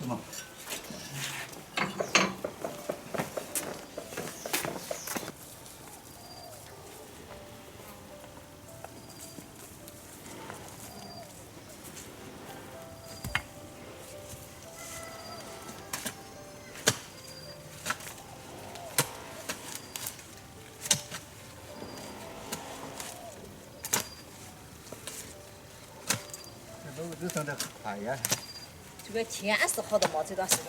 嘛。这上得快呀！这个天是好的嘛，这段时间。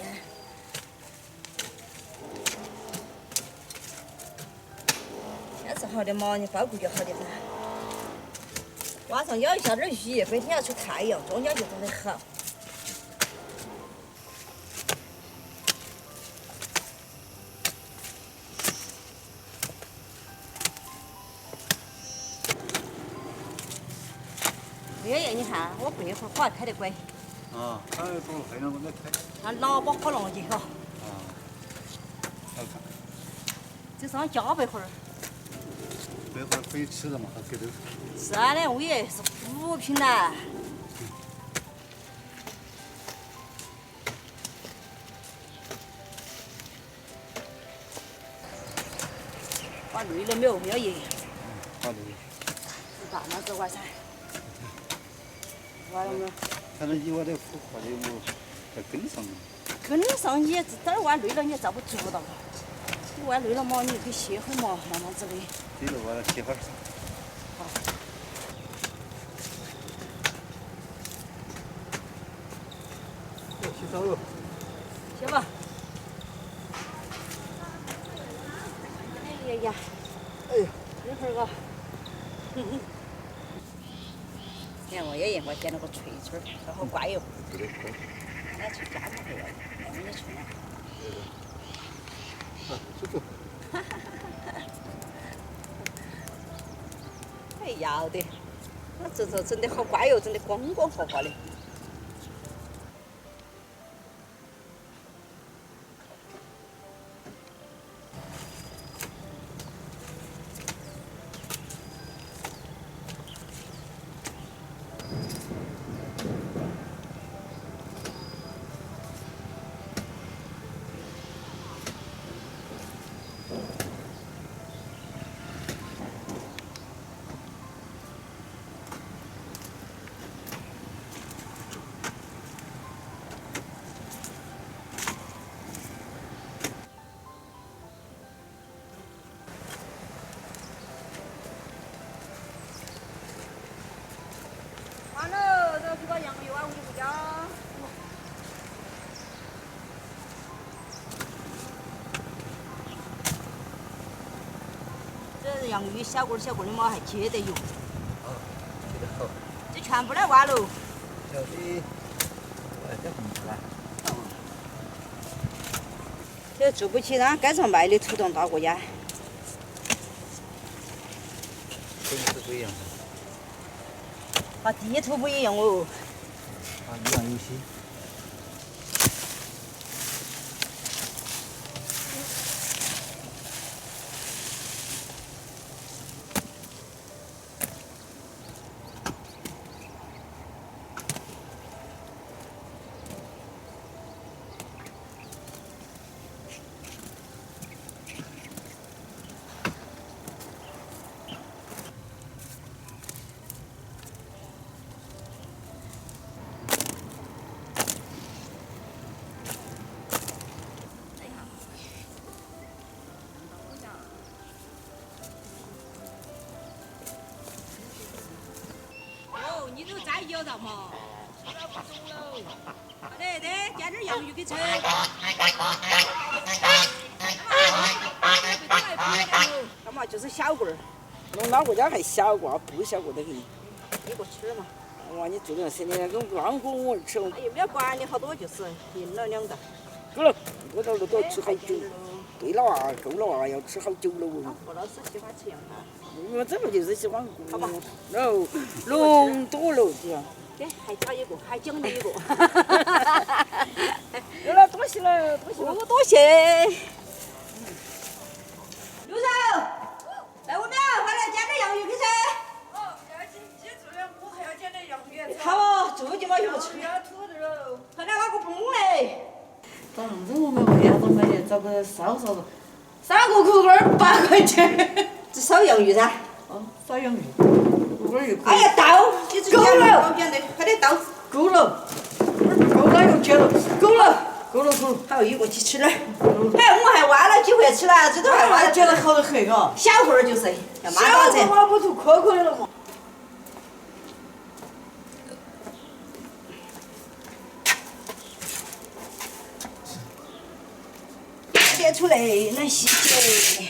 天是好的嘛，你包谷就好的噻。晚上要一下点雨，白天要出太阳，中间就长得好。爷爷，你看我背后好像开得乖。啊，他不会让我们开。他喇叭好long的哈。啊，好看。这上加倍会儿。这会儿可以吃了嘛？它给都。是啊，那物业是补品呐。把累了没有？没有爷爷。好的。是大妈子娃噻。完了没有？反正以我的苦活的我在跟上。跟上你这儿玩累了，你也遭不住到。你玩累了嘛，你可以歇会儿嘛，慢慢子的。对了，我要歇会儿。好。洗澡了。歇吧。哎呀，哎呀，一会儿个。你看我爷爷，我捡了个锤锤，他好乖哟。对的，乖。俺去家不回来，让你去呢。啊，舒服。哎，要得，我这整得好乖哟，整得光光滑滑的。完了，这去把洋芋挖回去不家。这洋芋小棍儿小棍儿的嘛，还接得油。啊，接得好。这全部来挖喽。小的，这红出来。这做不起咱街上卖的土豆大锅烟。跟是不一样的。和地图不一样哦。啊，一样有些。你都再摇到嘛？吃了不中喽。好的，捡点洋芋给吃。干嘛？就是小棍儿。弄哪个家还小个，不小个得很。一个吃嘛。哇，你做的是你那个光锅我吃哦。哎呀，没有管你好多就是赢了2个。够了，我这都要吃好久。对了啊，够了啊，要吃好久了哦。何老师喜欢吃羊啊？我这不就是喜欢过？好吧。喽，弄多了是吧？给，还差一个，还奖你一个。有了，多谢了，多谢了。多谢。刘少，来我们快来捡点洋芋给吃。哦，要记住了，我还要捡点洋芋。好哦，住就嘛又吃。要土豆喽。快来挖个崩嘞。找个烧烧肉，3个口根8块钱。这烧洋芋噻。哦，烧洋芋，口根又可以。哎呀，刀！你这够了方便的，快点刀！够了，够了又接了，够了，够了够了。好，一个去吃点儿。哎，我还挖了几回吃了，这都还挖接得好得很嘎。小会儿就是要妈小打子。个挖不出壳壳的了嘛。点出来，那细节。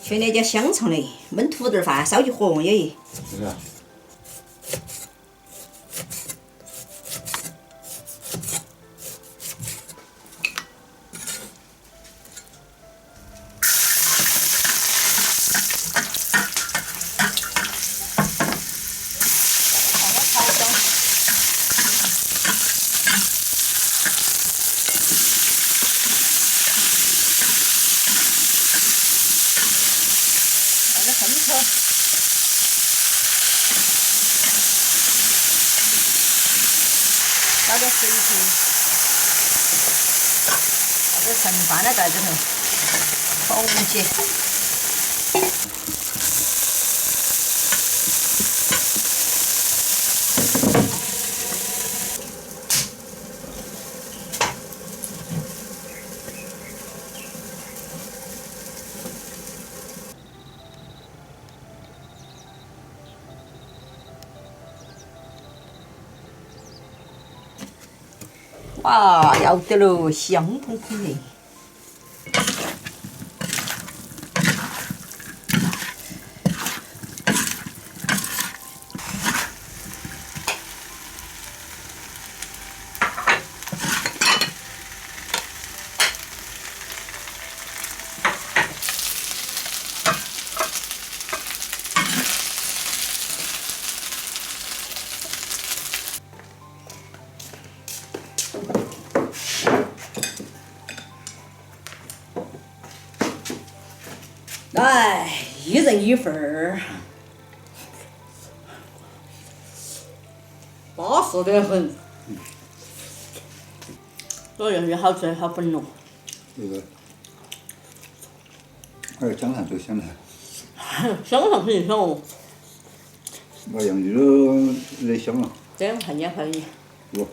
去年叫香肠的，焖土豆饭，烧起黄也。是啊。倒点水去，倒点盛饭的在这头，红起。哇，要得喽，香喷喷的。来，一人一份儿，巴适得很。这洋芋好吃，好粉哦。那个，还有香肠最香的。香肠肯定香哦。把洋芋都热香了。这样看见看见。不。